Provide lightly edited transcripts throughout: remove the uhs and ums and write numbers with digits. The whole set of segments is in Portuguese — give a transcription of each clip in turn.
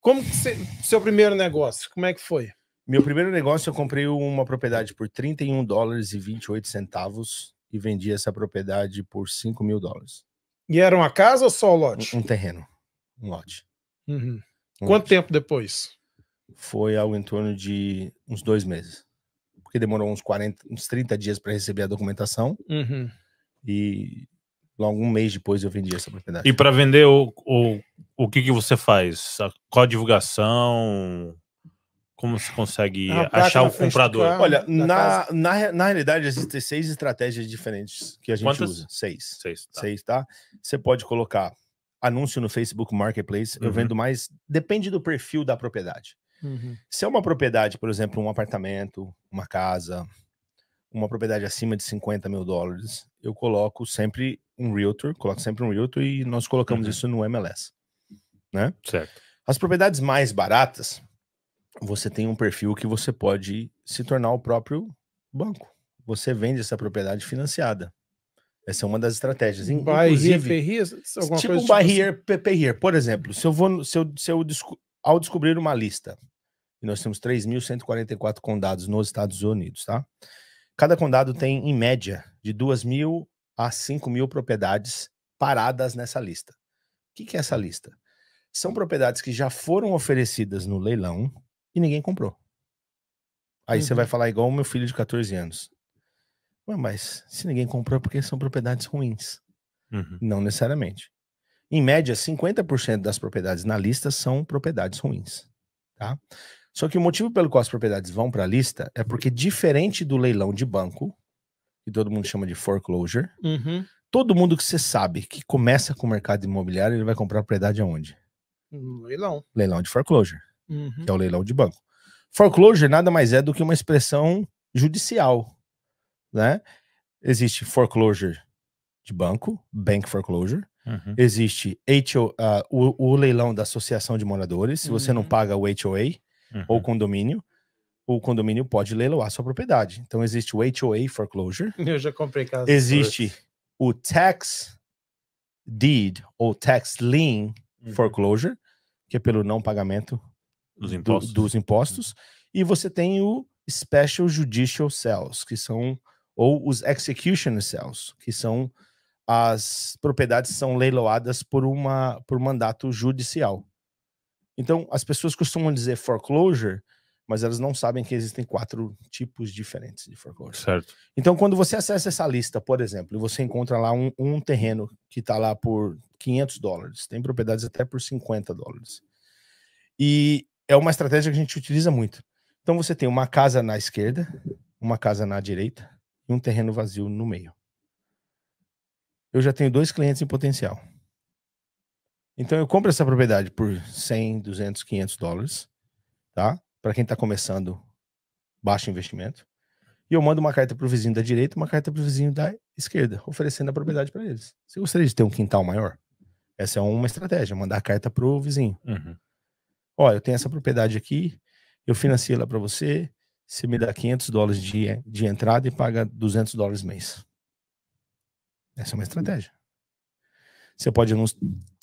Como que seu primeiro negócio, como é que foi? Meu primeiro negócio, eu comprei uma propriedade por $31,28 e vendi essa propriedade por $5.000. E era uma casa ou só o lote? Um terreno, um lote. Uhum. Quanto tempo depois? Foi algo em torno de uns 2 meses. Porque demorou uns 30 dias para receber a documentação. Uhum. E logo um mês depois eu vendi essa propriedade. E para vender, o que você faz? Qual a divulgação? Como se consegue achar o comprador? Olha, na realidade existem 6 estratégias diferentes que a gente usa. 6. 6, tá? Você pode colocar anúncio no Facebook Marketplace. Eu vendo mais... Depende do perfil da propriedade. Se é uma propriedade, por exemplo, um apartamento, uma casa, uma propriedade acima de $50.000, eu coloco sempre um realtor, e nós colocamos isso no MLS, né? Certo. As propriedades mais baratas, você tem um perfil que você pode se tornar o próprio banco. Você vende essa propriedade financiada. Essa é uma das estratégias. Inclusive, tipo um buy here, pay here. Por exemplo, ao descobrir uma lista, e nós temos 3.144 condados nos Estados Unidos, tá? Cada condado tem, em média, de 2.000 a 5.000 propriedades paradas nessa lista. O que é essa lista? São propriedades que já foram oferecidas no leilão e ninguém comprou. Aí você vai falar igual o meu filho de 14 anos. Ué, mas se ninguém comprou é porque são propriedades ruins. Não necessariamente. Em média, 50% das propriedades na lista são propriedades ruins. Tá? Só que o motivo pelo qual as propriedades vão para a lista é porque, diferente do leilão de banco, que todo mundo chama de foreclosure, todo mundo que você sabe que começa com o mercado imobiliário, ele vai comprar propriedade aonde? Leilão. Leilão de foreclosure, que é o leilão de banco. Foreclosure nada mais é do que uma expressão judicial, né? Existe foreclosure de banco, bank foreclosure. Existe o leilão da associação de moradores. Se você não paga o HOA ou o condomínio pode leiloar sua propriedade. Então existe o HOA foreclosure. Eu já comprei casa. Existe o tax deed ou tax lien foreclosure, que é pelo não pagamento dos impostos. E você tem o special judicial sales, que são, ou os execution sales, que são as propriedades que são leiloadas por mandato judicial. Então, as pessoas costumam dizer foreclosure, mas elas não sabem que existem 4 tipos diferentes de foreclosure. Certo. Então, quando você acessa essa lista, por exemplo, e você encontra lá um terreno que está lá por $500, tem propriedades até por $50. E é uma estratégia que a gente utiliza muito. Então, você tem uma casa na esquerda, uma casa na direita e um terreno vazio no meio. Eu já tenho 2 clientes em potencial. Então eu compro essa propriedade por $100, $200, $500, tá? Para quem está começando, baixo investimento. E eu mando uma carta para o vizinho da direita e uma carta para o vizinho da esquerda, oferecendo a propriedade para eles. Você gostaria de ter um quintal maior? Essa é uma estratégia, mandar a carta para o vizinho. Ó, eu tenho essa propriedade aqui, eu financio ela para você, você me dá $500 de entrada e paga $200 mês. Essa é uma estratégia. Você pode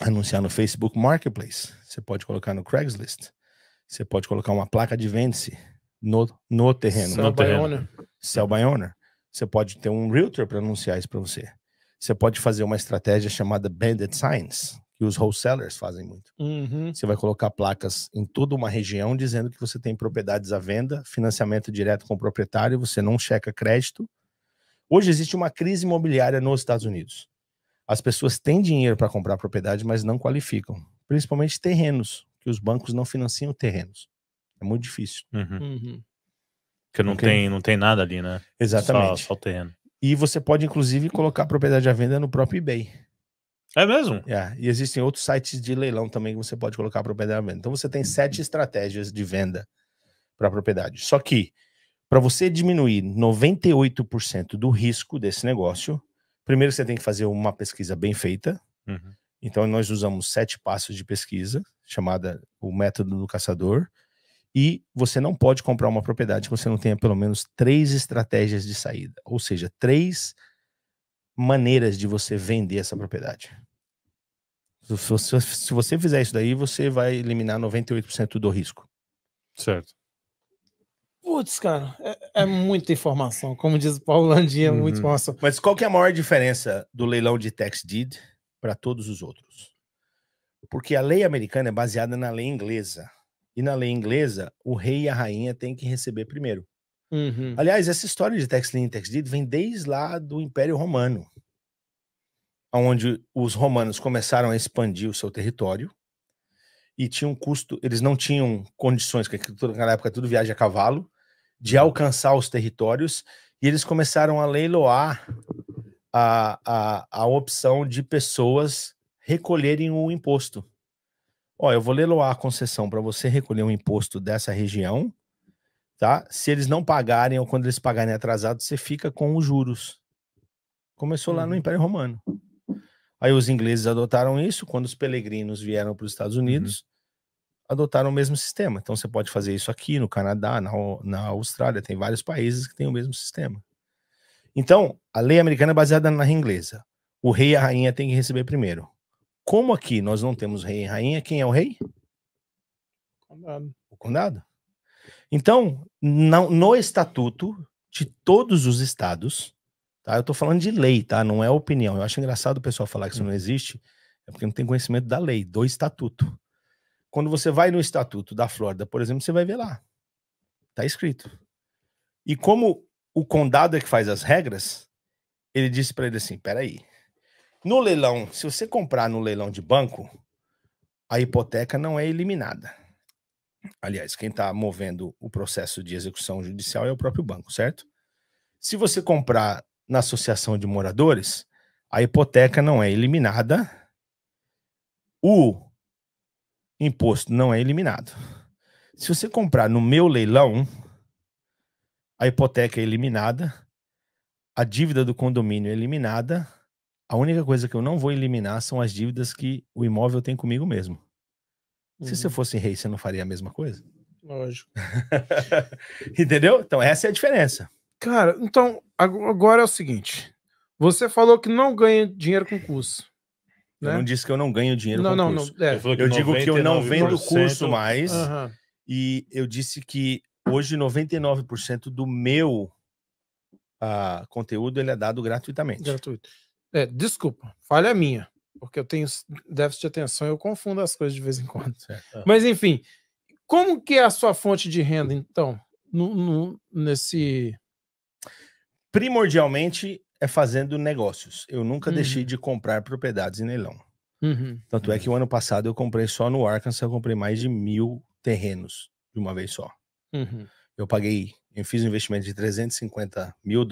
anunciar no Facebook Marketplace. Você pode colocar no Craigslist. Você pode colocar uma placa de vende-se no terreno. Sell by owner. Você pode ter um realtor para anunciar isso para você. Você pode fazer uma estratégia chamada banded signs, que os wholesalers fazem muito. Você vai colocar placas em toda uma região dizendo que você tem propriedades à venda, financiamento direto com o proprietário, você não checa crédito. Hoje existe uma crise imobiliária nos Estados Unidos. As pessoas têm dinheiro para comprar propriedade, mas não qualificam. Principalmente terrenos, que os bancos não financiam terrenos. É muito difícil. Porque não tem nada ali, né? Exatamente. Só o terreno. E você pode, inclusive, colocar a propriedade à venda no próprio eBay. É mesmo? E existem outros sites de leilão também que você pode colocar a propriedade à venda. Então você tem 7 estratégias de venda para a propriedade. Só que, para você diminuir 98% do risco desse negócio, primeiro você tem que fazer uma pesquisa bem feita. Então nós usamos 7 passos de pesquisa, chamada o método do caçador. E você não pode comprar uma propriedade que você não tenha pelo menos 3 estratégias de saída. Ou seja, 3 maneiras de você vender essa propriedade. Se você fizer isso daí, você vai eliminar 98% do risco. Certo. Putz, cara, é muita informação. Como diz o Paulo Landim, é muita informação. Mas qual que é a maior diferença do leilão de tax deed para todos os outros? Porque a lei americana é baseada na lei inglesa. E na lei inglesa, o rei e a rainha têm que receber primeiro. Aliás, essa história de tax lien e tax deed vem desde lá do Império Romano, onde os romanos começaram a expandir o seu território e tinha um custo, eles não tinham condições, porque naquela época tudo viaja a cavalo, de alcançar os territórios, e eles começaram a leiloar a opção de pessoas recolherem o imposto. Ó, eu vou leiloar a concessão para você recolher um imposto dessa região, tá? Se eles não pagarem ou quando eles pagarem atrasado, você fica com os juros. Começou lá no Império Romano. Aí os ingleses adotaram isso, quando os peregrinos vieram para os Estados Unidos, adotaram o mesmo sistema. Então você pode fazer isso aqui no Canadá, na Austrália, tem vários países que têm o mesmo sistema. Então, a lei americana é baseada na lei inglesa. O rei e a rainha têm que receber primeiro. Como aqui nós não temos rei e rainha, quem é o rei? Condado. O condado. Então, no estatuto de todos os estados, tá? Eu tô falando de lei, tá? Não é opinião. Eu acho engraçado o pessoal falar que isso não existe, é porque não tem conhecimento da lei, do estatuto. Quando você vai no estatuto da Flórida, por exemplo, você vai ver lá. Tá escrito. E como o condado é que faz as regras, ele disse para ele assim, peraí, no leilão, se você comprar no leilão de banco, a hipoteca não é eliminada. Aliás, quem está movendo o processo de execução judicial é o próprio banco, certo? Se você comprar na associação de moradores, a hipoteca não é eliminada, o imposto não é eliminado. Se você comprar no meu leilão, a hipoteca é eliminada, a dívida do condomínio é eliminada, a única coisa que eu não vou eliminar são as dívidas que o imóvel tem comigo mesmo. Se você fosse rei, você não faria a mesma coisa? Lógico. Entendeu? Então essa é a diferença. Cara, então, agora é o seguinte. Você falou que não ganha dinheiro com curso. Eu né? não disse que eu não ganho dinheiro com curso. Eu digo que eu não vendo curso mais. E eu disse que hoje 99% do meu conteúdo ele é dado gratuitamente. Gratuito. Desculpa, falha minha. Porque eu tenho déficit de atenção e eu confundo as coisas de vez em quando. Certo. Mas, enfim, como que é a sua fonte de renda, então? Nesse... Primordialmente é fazendo negócios. Eu nunca deixei de comprar propriedades em leilão. Tanto é que o ano passado eu comprei só no Arkansas, eu comprei mais de 1.000 terrenos de uma vez só. Eu fiz um investimento de $350 mil.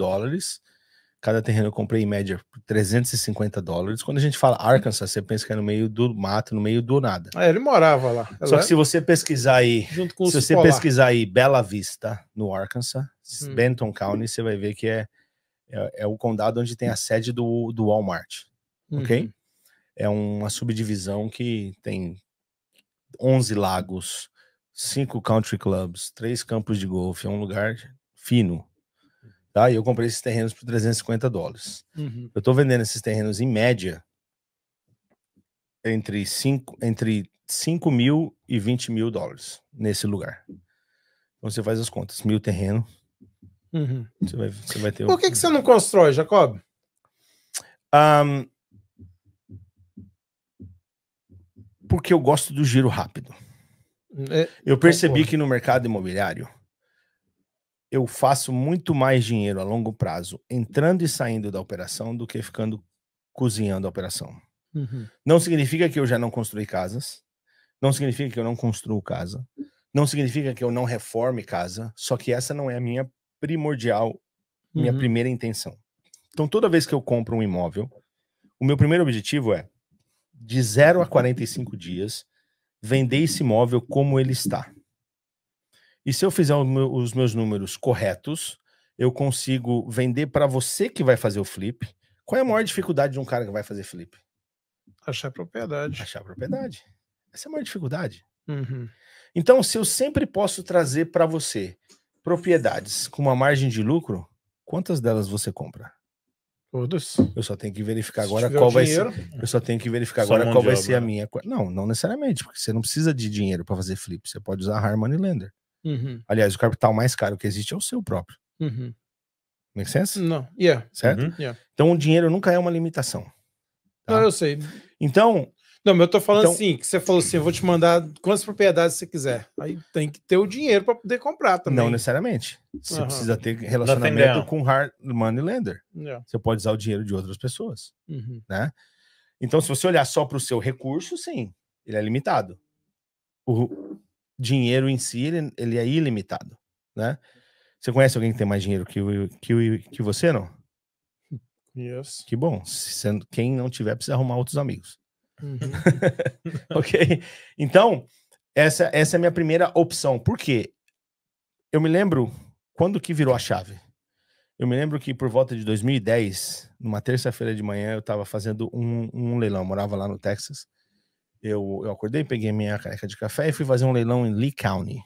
Cada terreno eu comprei em média por $350. Quando a gente fala Arkansas, você pensa que é no meio do mato, no meio do nada. Ele morava lá. Só que se você pesquisar aí, pesquisar aí Bella Vista, no Arkansas, Benton County, você vai ver que é o condado onde tem a sede do Walmart. Ok? É uma subdivisão que tem 11 lagos, 5 country clubs, 3 campos de golfe, é um lugar fino. Tá? E eu comprei esses terrenos por $350. Eu tô vendendo esses terrenos em média entre 5 mil e $20 mil nesse lugar. Então você faz as contas, 1.000 terrenos. Você vai ter. Por que você não constrói, Jacob? Porque eu gosto do giro rápido. Eu percebi que no mercado imobiliário eu faço muito mais dinheiro a longo prazo entrando e saindo da operação do que ficando cozinhando a operação. Não significa que eu já não construí casas, não significa que eu não construo casa, não significa que eu não reforme casa, só que essa não é a minha minha primeira intenção. Então toda vez que eu compro um imóvel, o meu primeiro objetivo é de 0 a 45 dias vender esse imóvel como ele está. E se eu fizer os meus números corretos, eu consigo vender para você que vai fazer o flip. Qual é a maior dificuldade de um cara que vai fazer flip? Achar propriedade. Achar propriedade. Essa é a maior dificuldade. Então, se eu sempre posso trazer para você propriedades com uma margem de lucro, quantas delas você compra? Todos. Eu só tenho que verificar Se agora tiver qual o vai ser. dinheiro. Eu só tenho que verificar Só agora mão qual de vai obra, ser a né? minha. Não necessariamente, porque você não precisa de dinheiro para fazer flip. Você pode usar hard money lender. Uhum. Aliás, o capital mais caro que existe é o seu próprio. Uhum. Make sense? Não, yeah. Certo? Uhum. Yeah. Então o dinheiro nunca é uma limitação. Tá? Não, eu sei. Então, Não, mas eu tô falando Então- assim, que você falou assim, eu vou te mandar quantas propriedades você quiser. Aí tem que ter o dinheiro para poder comprar também. não necessariamente. Você Aham. precisa ter Nothing relacionamento down. com hard money lender. Yeah. Você pode usar o dinheiro de outras pessoas, Uhum. né? Então, se você olhar só para o seu recurso, sim, ele é limitado. O dinheiro em si, ele é ilimitado, né? Você conhece alguém que tem mais dinheiro que você, não? Yes. Que bom. Quem não tiver, precisa arrumar outros amigos. Uhum. Ok? Então, essa é a minha primeira opção. Por quê? Eu me lembro quando que virou a chave. Eu me lembro que por volta de 2010, numa terça-feira de manhã, eu estava fazendo um leilão. Eu morava lá no Texas. Eu acordei, peguei minha caneca de café e fui fazer um leilão em Lee County.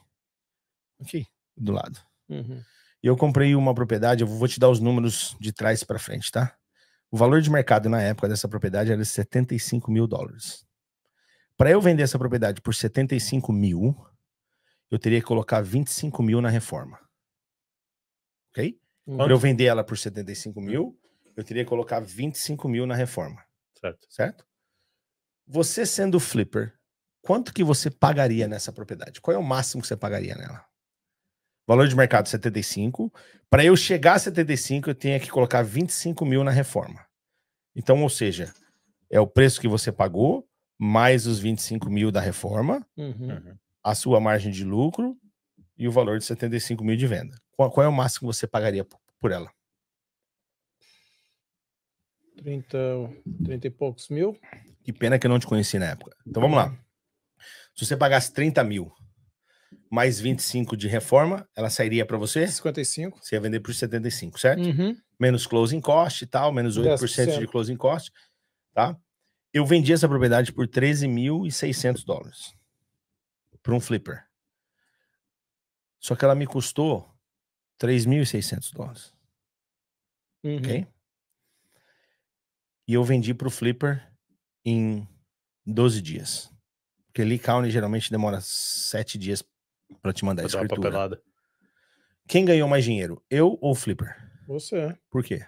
Aqui, do lado. Uhum. E eu comprei uma propriedade, eu vou te dar os números de trás para frente, tá? O valor de mercado na época dessa propriedade era de $75 mil. Para eu vender essa propriedade por 75 mil, eu teria que colocar 25 mil na reforma. Ok? Para eu vender ela por 75 mil, eu teria que colocar 25 mil na reforma. Certo. Certo? Você sendo flipper, quanto que você pagaria nessa propriedade? Qual é o máximo que você pagaria nela? Valor de mercado 75. Para eu chegar a 75, eu tenho que colocar 25 mil na reforma. Então, ou seja, é o preço que você pagou, mais os 25 mil da reforma, Uhum. a sua margem de lucro e o valor de 75 mil de venda. Qual é o máximo que você pagaria por ela? 30 e poucos mil. Que pena que eu não te conheci na época. Então vamos lá. Se você pagasse 30 mil mais 25 de reforma, ela sairia para você? 55. Você ia vender por 75, certo? Uhum. Menos closing cost e tal, menos 8% 10%. de closing cost, tá? Eu vendi essa propriedade por $13.600 para um flipper. Só que ela me custou $3.600. Uhum. Ok? E eu vendi para o flipper em 12 dias. Porque Lee County geralmente demora 7 dias para te mandar a Pra dar uma escritura. papelada. Quem ganhou mais dinheiro? Eu ou o flipper? Você. Por quê?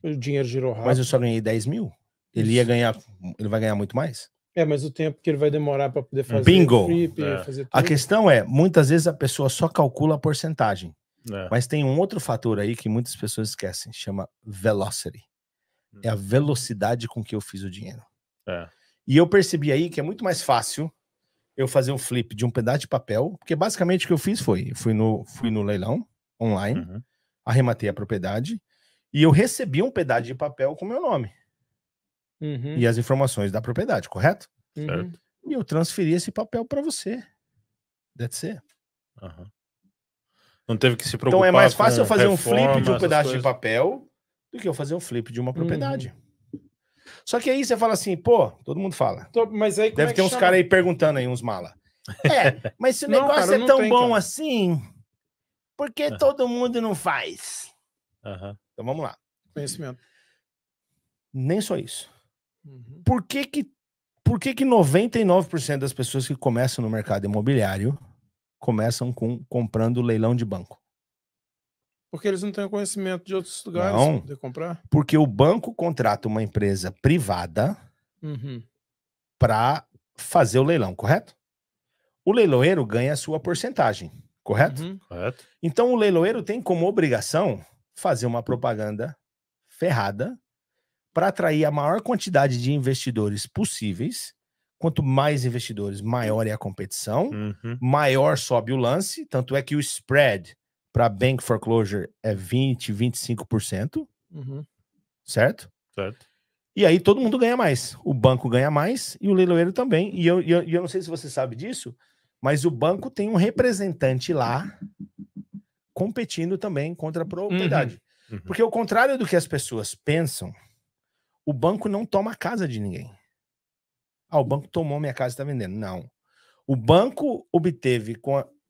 O dinheiro girou rápido. Mas eu só ganhei 10 mil. Ele ia ganhar, ele vai ganhar muito mais? É, mas o tempo que ele vai demorar para poder fazer Bingo! o flip, É. fazer tudo. A questão é, muitas vezes a pessoa só calcula a porcentagem. É. Mas tem um outro fator aí que muitas pessoas esquecem, chama velocity. É a velocidade com que eu fiz o dinheiro. É. E eu percebi aí que é muito mais fácil eu fazer um flip de um pedaço de papel, porque basicamente o que eu fiz foi, fui no leilão online, Uhum. arrematei a propriedade e eu recebi um pedaço de papel com meu nome Uhum. e as informações da propriedade, correto? Uhum. Certo. E eu transferi esse papel para você. That's it. Uhum. Não teve que se preocupar. Então é mais fácil com eu fazer um reforma, flip de um essas pedaço de coisas. papel do que eu fazer um flip de uma propriedade. Só que aí você fala assim, pô, todo mundo fala. Mas aí como Deve é ter que uns chama? caras aí perguntando aí, uns mala. É, mas se o Não, negócio cara, é não tão tem, bom cara. assim, por que todo mundo não faz? Uhum. Então vamos lá. Conhecimento. Nem só isso. Uhum. Por que 99% das pessoas que começam no mercado imobiliário começam comprando leilão de banco? Porque eles não têm conhecimento de outros lugares Não. para poder comprar. Porque o banco contrata uma empresa privada Uhum. para fazer o leilão, correto? O leiloeiro ganha a sua porcentagem, correto? Uhum. Correto? Então o leiloeiro tem como obrigação fazer uma propaganda ferrada para atrair a maior quantidade de investidores possíveis. Quanto mais investidores, maior é a competição, Uhum. maior sobe o lance, tanto é que o spread para bank foreclosure é 20, 25%, Uhum. certo? Certo. E aí todo mundo ganha mais. O banco ganha mais e o leiloeiro também. E eu não sei se você sabe disso, mas o banco tem um representante lá competindo também contra a propriedade. Uhum. Porque ao contrário do que as pessoas pensam, o banco não toma a casa de ninguém. Ah, o banco tomou minha casa e está vendendo. Não. O banco obteve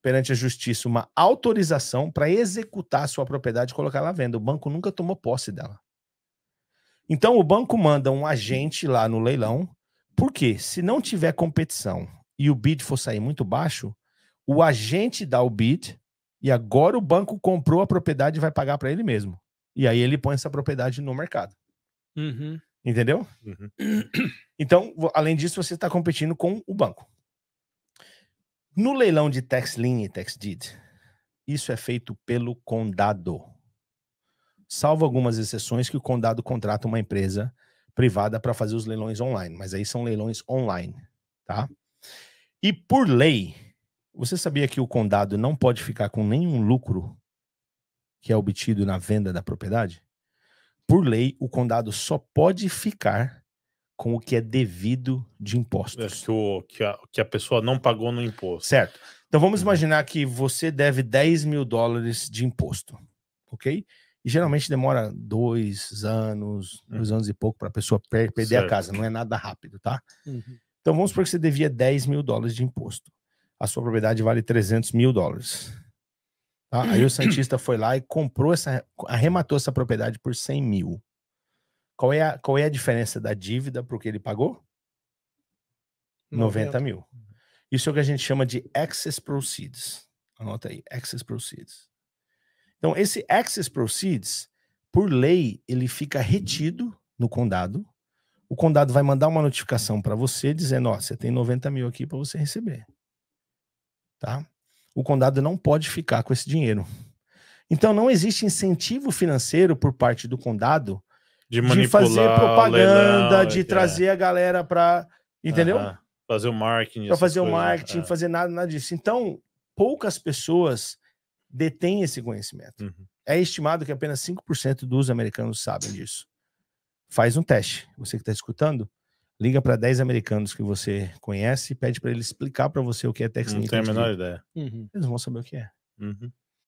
perante a justiça uma autorização para executar a sua propriedade e colocar ela à venda. O banco nunca tomou posse dela. Então o banco manda um agente lá no leilão, porque se não tiver competição e o bid for sair muito baixo, o agente dá o bid e agora o banco comprou a propriedade e vai pagar para ele mesmo. E aí ele põe essa propriedade no mercado. Uhum. Entendeu? Uhum. Então, além disso, você está competindo com o banco. No leilão de tax lien e tax deed, isso é feito pelo condado. Salvo algumas exceções que o condado contrata uma empresa privada para fazer os leilões online, mas aí são leilões online, tá? E por lei, você sabia que o condado não pode ficar com nenhum lucro que é obtido na venda da propriedade? Por lei, o condado só pode ficar com o que é devido de impostos. Que a pessoa não pagou no imposto. Certo. Então vamos imaginar que você deve $10 mil de imposto, ok? E geralmente demora 2 anos, 2 anos e pouco para a pessoa perder a casa. Não é nada rápido, tá? Uhum. Então vamos supor que você devia $10 mil de imposto. A sua propriedade vale $300 mil. Tá? Aí o Santista foi lá e arrematou essa propriedade por 100 mil. Qual é a diferença da dívida para o que ele pagou? 90 mil. Isso é o que a gente chama de excess proceeds. Anota aí, excess proceeds. Então, esse excess proceeds, por lei, ele fica retido no condado. O condado vai mandar uma notificação para você dizendo, ó, você tem 90 mil aqui para você receber. Tá? O condado não pode ficar com esse dinheiro. Então, não existe incentivo financeiro por parte do condado de fazer propaganda, de trazer a galera para... Entendeu? Fazer o marketing. Para fazer o marketing, fazer nada disso. Então, poucas pessoas detêm esse conhecimento. Uhum. É estimado que apenas 5% dos americanos sabem disso. Faz um teste. Você que está escutando, liga para 10 americanos que você conhece e pede para eles explicar para você o que é tax lien. Não tenho a menor ideia. Eles vão saber o que é. Uhum.